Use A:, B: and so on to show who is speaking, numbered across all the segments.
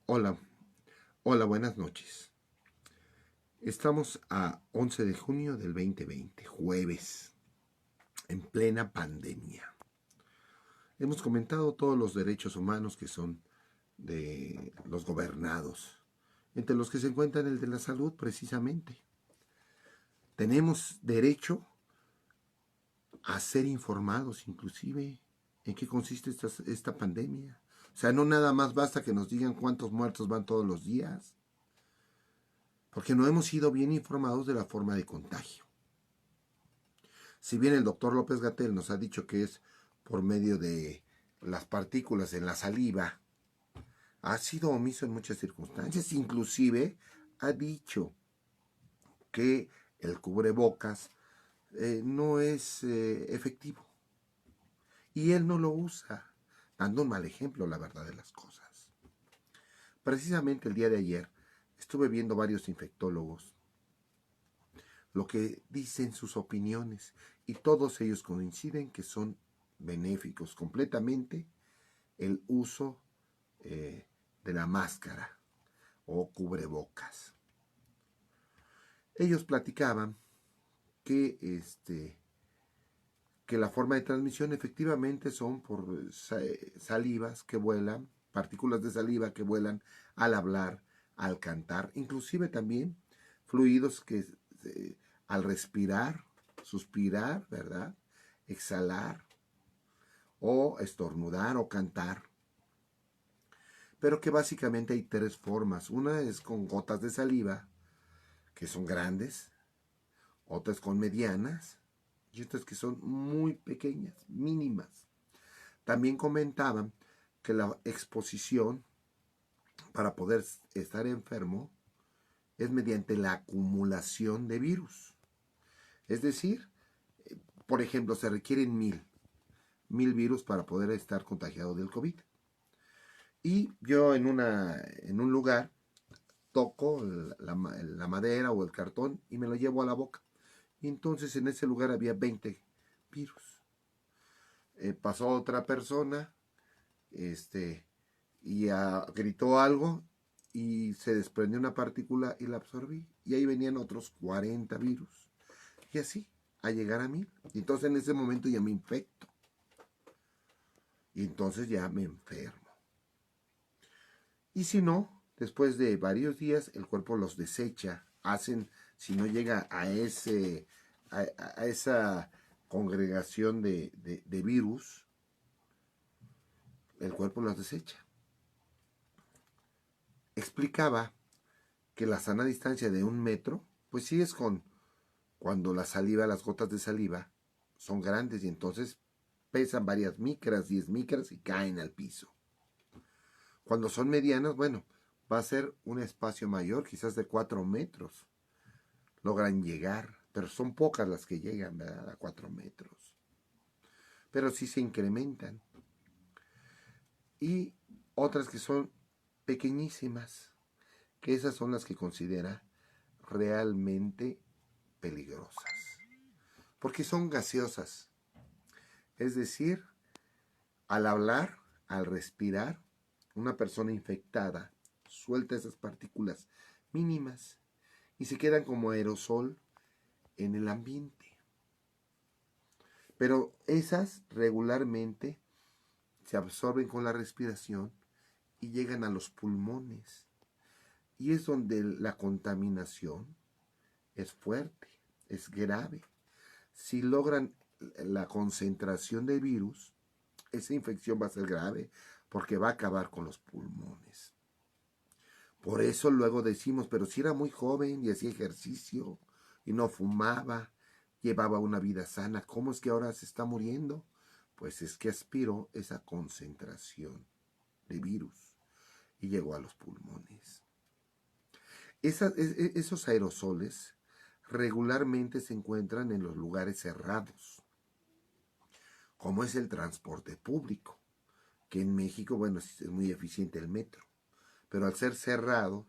A: Hola, hola, buenas noches. Estamos a 11 de junio del 2020, jueves, en plena pandemia. Hemos comentado todos los derechos humanos que son de los gobernados, entre los que se encuentran el de la salud precisamente. Tenemos derecho a ser informados inclusive en qué consiste esta pandemia. O sea, no nada más basta que nos digan cuántos muertos van todos los días, porque no hemos sido bien informados de la forma de contagio. Si bien el doctor López Gatell nos ha dicho que es por medio de las partículas en la saliva, ha sido omiso en muchas circunstancias. Inclusive ha dicho que el cubrebocas no es efectivo. Y él no lo usa, dando un mal ejemplo, la verdad de las cosas. Precisamente el día de ayer estuve viendo varios infectólogos, lo que dicen sus opiniones, y todos ellos coinciden que son benéficos completamente el uso de la máscara o cubrebocas. Ellos platicaban que, que la forma de transmisión efectivamente son por salivas que vuelan, partículas de saliva que vuelan al hablar, al cantar, inclusive también fluidos que al respirar, suspirar, ¿verdad? Exhalar o estornudar o cantar. Pero que básicamente hay tres formas. Una es con gotas de saliva, que son grandes, otras con medianas y otras que son muy pequeñas, mínimas. También comentaban que la exposición para poder estar enfermo es mediante la acumulación de virus. Es decir, por ejemplo, se requieren mil virus para poder estar contagiado del COVID. Y yo en un lugar toco la madera o el cartón y me lo llevo a la boca. Y entonces en ese lugar había 20 virus. Pasó otra persona y gritó algo y se desprendió una partícula y la absorbí. Y ahí venían otros 40 virus. Y así, a llegar a mí. Y entonces en ese momento ya me infecto. Y entonces ya me enfermo. Y si no, después de varios días el cuerpo los desecha, si no llega a esa congregación de virus, el cuerpo los desecha. Explicaba que la sana distancia de 1 metro, pues sí es cuando la saliva, las gotas de saliva, son grandes y entonces pesan varias micras, 10 micras y caen al piso. Cuando son medianas, bueno, va a ser un espacio mayor, quizás de 4 metros. Logran llegar, pero son pocas las que llegan, ¿verdad? A 4 metros. Pero sí se incrementan. Y otras que son pequeñísimas, que esas son las que considera realmente peligrosas. Porque son gaseosas. Es decir, al hablar, al respirar, una persona infectada suelta esas partículas mínimas y se quedan como aerosol en el ambiente. Pero esas regularmente se absorben con la respiración y llegan a los pulmones. Y es donde la contaminación es fuerte, es grave. Si logran la concentración de virus, esa infección va a ser grave porque va a acabar con los pulmones. Por eso luego decimos, pero si era muy joven y hacía ejercicio y no fumaba, llevaba una vida sana, ¿cómo es que ahora se está muriendo? Pues es que aspiró esa concentración de virus y llegó a los pulmones. Esos aerosoles regularmente se encuentran en los lugares cerrados, como es el transporte público, que en México, bueno, es muy eficiente el metro, pero al ser cerrado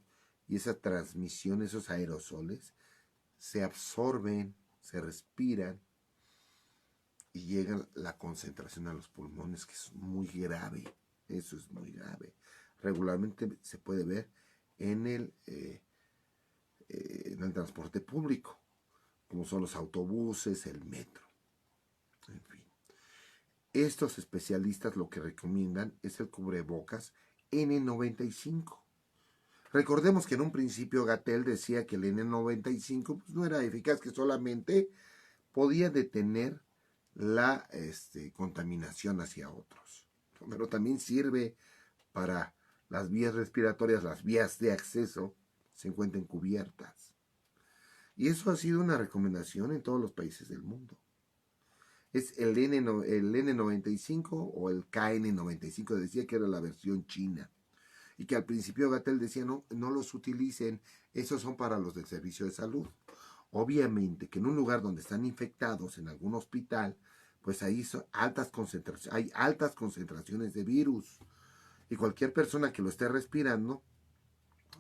A: y esa transmisión, esos aerosoles, se absorben, se respiran y llega la concentración a los pulmones, que es muy grave. Eso es muy grave. regularmente se puede ver en el transporte público, como son los autobuses, el metro, en fin. Estos especialistas lo que recomiendan es el cubrebocas N95. Recordemos que en un principio Gatell decía que el N95 pues, no era eficaz, que solamente podía detener la contaminación hacia otros. Pero también sirve para las vías respiratorias, las vías de acceso se encuentren cubiertas. Y eso ha sido una recomendación en todos los países del mundo. Es el N95 o el KN95, decía que era la versión china. Y que al principio Gatell decía, no los utilicen, esos son para los del servicio de salud. Obviamente que en un lugar donde están infectados, en algún hospital, pues ahí hay altas concentraciones de virus. Y cualquier persona que lo esté respirando,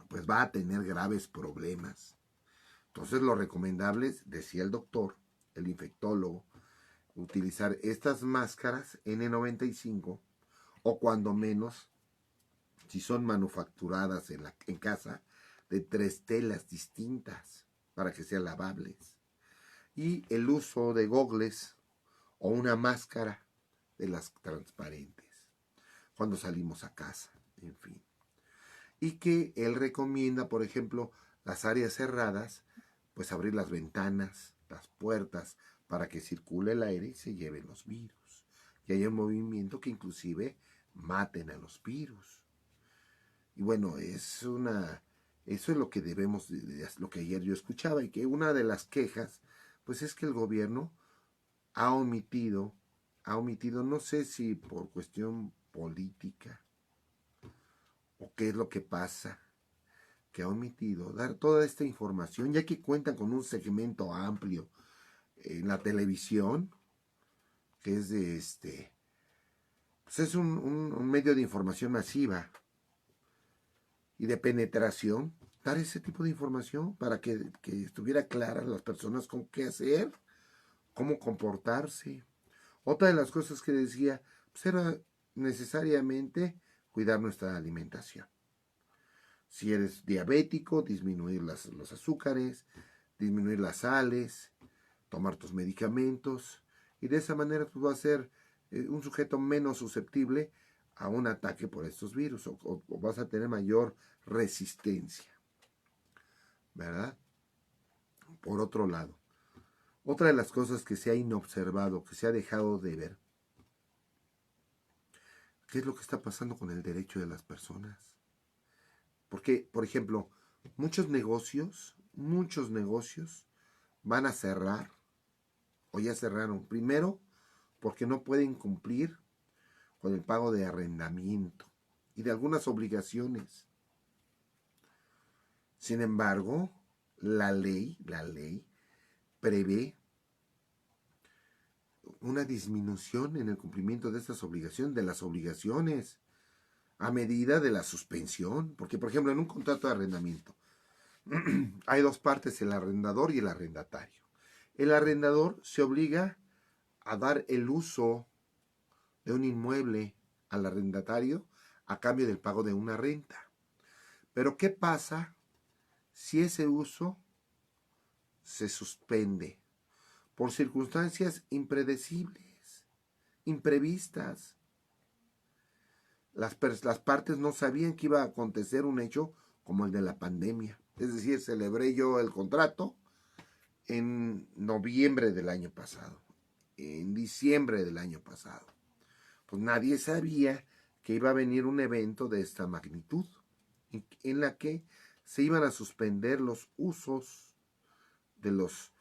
A: pues va a tener graves problemas. Entonces lo recomendable, decía el doctor, el infectólogo, utilizar estas máscaras N95 o cuando menos, si son manufacturadas en casa, de 3 telas distintas para que sean lavables. Y el uso de gogles o una máscara de las transparentes cuando salimos a casa, en fin. Y que él recomienda, por ejemplo, las áreas cerradas, pues abrir las ventanas, las puertas, para que circule el aire y se lleven los virus. Y haya un movimiento que inclusive maten a los virus. Y bueno, eso es lo que debemos, lo que ayer yo escuchaba, y que una de las quejas, pues es que el gobierno ha omitido, no sé si por cuestión política o qué es lo que pasa, que ha omitido dar toda esta información, ya que cuentan con un segmento amplio en la televisión, que es pues es un medio de información masiva y de penetración, dar ese tipo de información para que estuviera clara las personas con qué hacer, cómo comportarse. Otra de las cosas que decía, pues era necesariamente cuidar nuestra alimentación. Si eres diabético, disminuir los azúcares, disminuir las sales, tomar tus medicamentos, y de esa manera tú vas a ser un sujeto menos susceptible a un ataque por estos virus, o vas a tener mayor resistencia, ¿verdad? Por otro lado, otra de las cosas que se ha inobservado, que se ha dejado de ver, ¿qué es lo que está pasando con el derecho de las personas? Porque, por ejemplo, muchos negocios van a cerrar, o ya cerraron. Primero, porque no pueden cumplir con el pago de arrendamiento y de algunas obligaciones. Sin embargo, la ley prevé una disminución en el cumplimiento de estas obligaciones, de las obligaciones, a medida de la suspensión. Porque, por ejemplo, en un contrato de arrendamiento hay dos partes, el arrendador y el arrendatario. El arrendador se obliga a dar el uso de un inmueble al arrendatario a cambio del pago de una renta. Pero ¿qué pasa si ese uso se suspende por circunstancias impredecibles, imprevistas? Las partes no sabían que iba a acontecer un hecho como el de la pandemia. Es decir, celebré yo el contrato en noviembre del año pasado, en diciembre del año pasado. Pues nadie sabía que iba a venir un evento de esta magnitud, en la que se iban a suspender los usos de los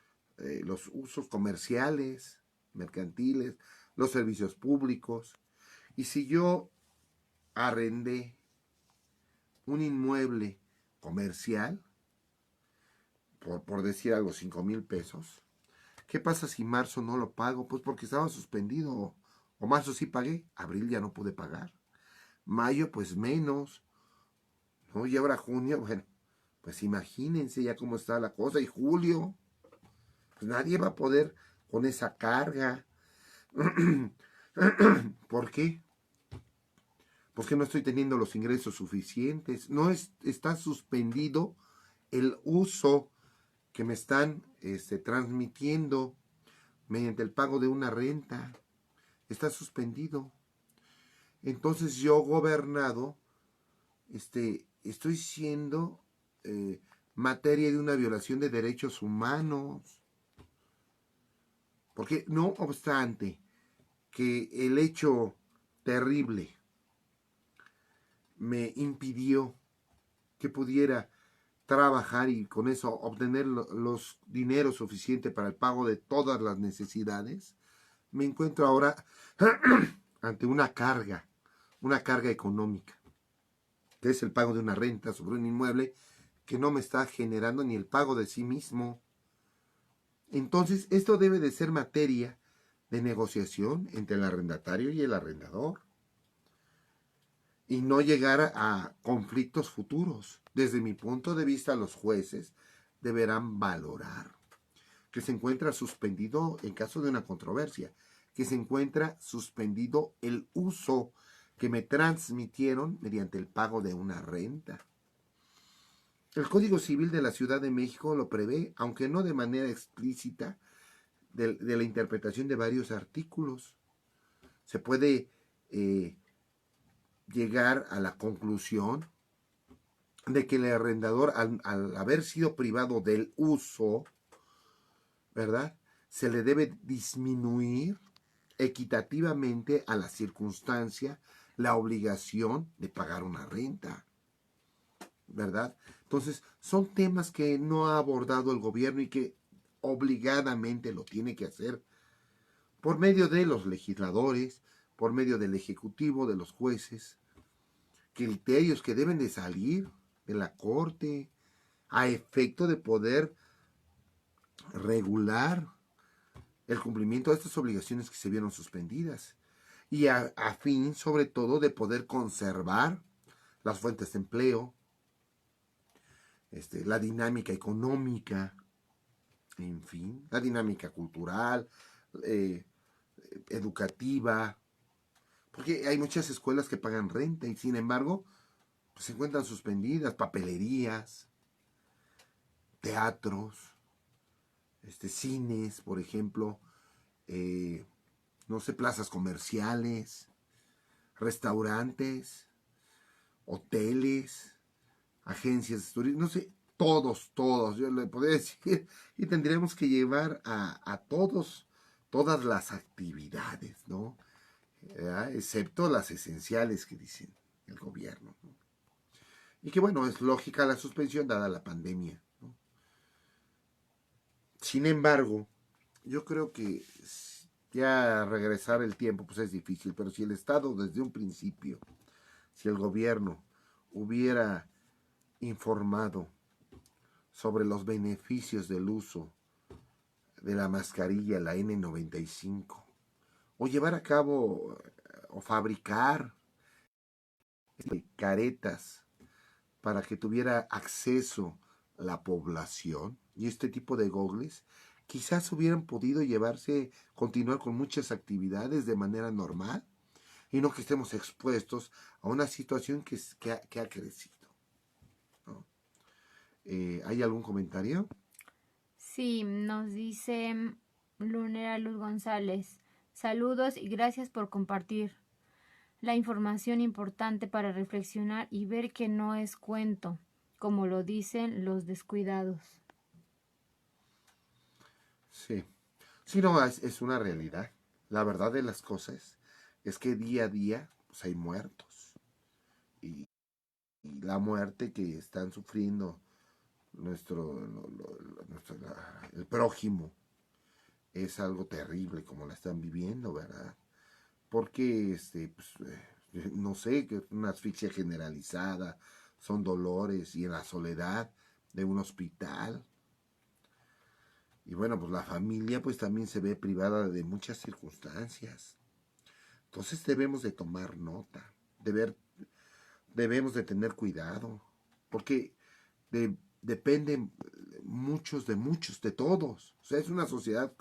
A: usos comerciales, mercantiles, los servicios públicos. Y si yo arrendé un inmueble comercial, por decir algo, 5,000 pesos, ¿qué pasa si marzo no lo pago? Pues porque estaba suspendido. O marzo sí pagué, abril ya no pude pagar. Mayo pues menos, ¿no? Y ahora junio, bueno, pues imagínense ya cómo está la cosa. Y julio, pues nadie va a poder con esa carga. ¿Por qué? porque no estoy teniendo los ingresos suficientes. No está suspendido el uso que me están transmitiendo mediante el pago de una renta. Está suspendido. Entonces yo, gobernado, estoy siendo materia de una violación de derechos humanos. Porque no obstante que el hecho terrible me impidió que pudiera trabajar y con eso obtener los dineros suficientes para el pago de todas las necesidades, me encuentro ahora ante una carga económica, que es el pago de una renta sobre un inmueble que no me está generando ni el pago de sí mismo. Entonces, esto debe de ser materia de negociación entre el arrendatario y el arrendador, y no llegar a conflictos futuros. Desde mi punto de vista, los jueces deberán valorar que se encuentra suspendido, en caso de una controversia, que se encuentra suspendido el uso que me transmitieron mediante el pago de una renta. El Código Civil de la Ciudad de México lo prevé, aunque no de manera explícita, de la interpretación de varios artículos. Se puede llegar a la conclusión de que el arrendador, al haber sido privado del uso, ¿verdad?, se le debe disminuir equitativamente a la circunstancia la obligación de pagar una renta, ¿verdad? Entonces, son temas que no ha abordado el gobierno y que obligadamente lo tiene que hacer por medio de los legisladores, por medio del ejecutivo, de los jueces, criterios que deben de salir de la Corte a efecto de poder regular el cumplimiento de estas obligaciones que se vieron suspendidas y a fin, sobre todo, de poder conservar las fuentes de empleo, la dinámica económica, en fin, la dinámica cultural, educativa, porque hay muchas escuelas que pagan renta y sin embargo pues, se encuentran suspendidas, papelerías, teatros, cines, por ejemplo, no sé, plazas comerciales, restaurantes, hoteles, agencias de turismo, no sé, todos, yo le podría decir, y tendríamos que llevar a todos, todas las actividades, ¿no? Excepto las esenciales que dicen el gobierno, ¿no? Y que bueno, es lógica la suspensión dada la pandemia, ¿no? Sin embargo, yo creo que ya regresar el tiempo pues es difícil, pero si el Estado desde un principio, si el gobierno hubiera informado sobre los beneficios del uso de la mascarilla, la N95, o llevar a cabo o fabricar caretas para que tuviera acceso la población y este tipo de gogles, quizás hubieran podido continuar con muchas actividades de manera normal y no que estemos expuestos a una situación que ha crecido, ¿no? ¿Hay algún comentario?
B: Sí, nos dice Lunera Luz González. Saludos y gracias por compartir la información importante para reflexionar y ver que no es cuento, como lo dicen los descuidados.
A: Sí. Sí, no, es una realidad. La verdad de las cosas es que día a día pues, hay muertos. Y la muerte que están sufriendo el prójimo es algo terrible como la están viviendo, ¿verdad? Porque, no sé, que una asfixia generalizada, son dolores y en la soledad de un hospital. Y bueno, pues la familia pues también se ve privada de muchas circunstancias. Entonces debemos de tomar nota, debemos de tener cuidado, porque dependen muchos, de todos. O sea, es una sociedad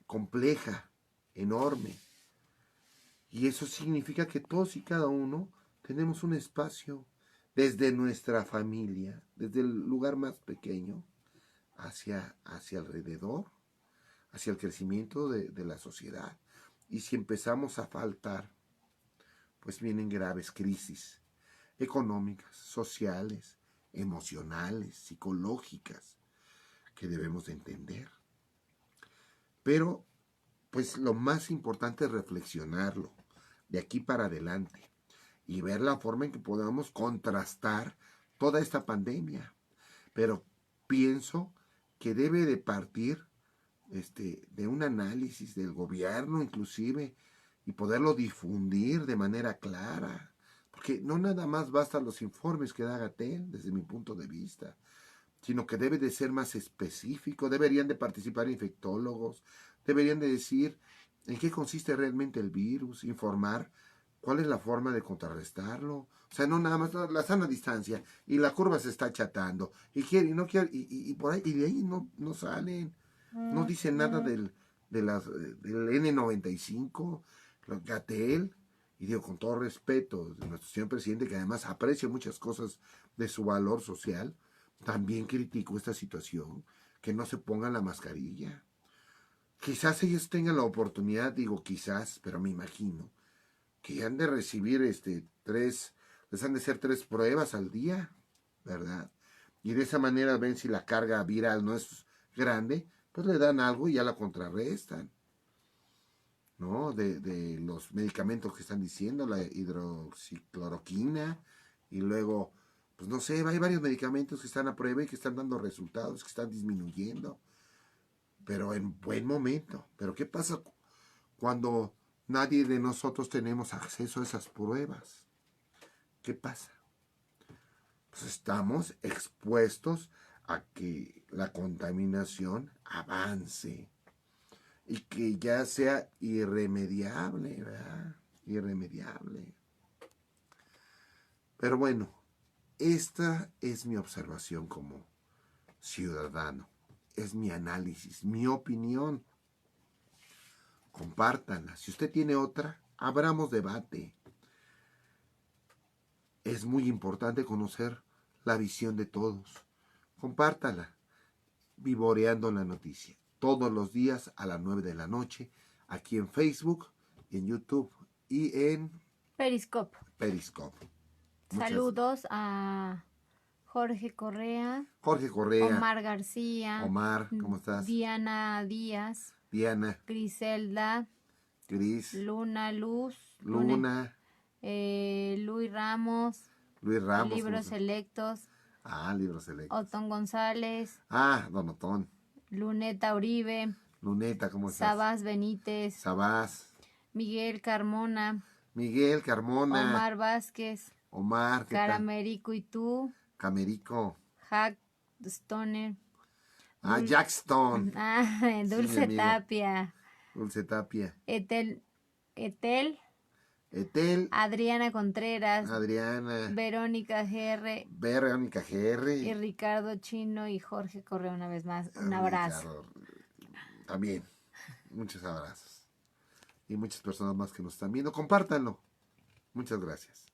A: compleja, enorme. Y eso significa que todos y cada uno tenemos un espacio desde nuestra familia, desde el lugar más pequeño, hacia alrededor, hacia el crecimiento de la sociedad. Y si empezamos a faltar, pues vienen graves crisis económicas, sociales, emocionales, psicológicas, que debemos de entender. Pero, pues lo más importante es reflexionarlo de aquí para adelante y ver la forma en que podamos contrastar toda esta pandemia. Pero pienso que debe de partir de un análisis del gobierno inclusive y poderlo difundir de manera clara. Porque no nada más bastan los informes que da Gatel, desde mi punto de vista, sino que debe de ser más específico, deberían de participar infectólogos, deberían de decir en qué consiste realmente el virus, informar cuál es la forma de contrarrestarlo. O sea, no nada más la sana distancia y la curva se está achatando y quiere y no quiere y por ahí y de ahí no salen, no dicen nada del N95, Gatel. Y digo, con todo respeto de nuestro señor presidente, que además aprecia muchas cosas de su valor social, también critico esta situación, que no se pongan la mascarilla. Quizás ellos tengan la oportunidad, digo quizás, pero me imagino, que han de recibir les han de hacer 3 pruebas al día, ¿verdad? Y de esa manera ven si la carga viral no es grande, pues le dan algo y ya la contrarrestan, ¿no? De los medicamentos que están diciendo, la hidroxicloroquina, y luego, pues no sé, hay varios medicamentos que están a prueba y que están dando resultados, que están disminuyendo, pero en buen momento. Pero ¿qué pasa cuando nadie de nosotros tenemos acceso a esas pruebas? ¿Qué pasa? Pues estamos expuestos a que la contaminación avance y que ya sea irremediable, ¿verdad? Irremediable. Pero bueno, esta es mi observación como ciudadano. Es mi análisis, mi opinión. Compártanla. Si usted tiene otra, abramos debate. Es muy importante conocer la visión de todos. Compártala, vivoreando la noticia. Todos los días a las 9 de la noche, aquí en Facebook, en YouTube y en
B: Periscope.
A: Periscope.
B: Saludos a Jorge Correa,
A: Omar
B: García,
A: Omar, ¿cómo estás?
B: Diana Díaz,
A: Diana,
B: Griselda,
A: Gris,
B: Luna,
A: Luna,
B: Luis Ramos, Libros Selectos,
A: Libros Selectos.
B: Otón González,
A: Don Otón.
B: Luneta Uribe,
A: Luneta, ¿cómo estás?
B: Sabás Benítez, Miguel Carmona, Omar Vázquez, Caramerico y tú, Jack Stoner,
A: Jack Stone,
B: Dulce Tapia, Etel, Adriana Contreras, Verónica GR, y Ricardo Chino y Jorge Correa una vez más. Un abrazo.
A: También, muchos abrazos. Y muchas personas más que nos están viendo. Compártanlo. Muchas gracias.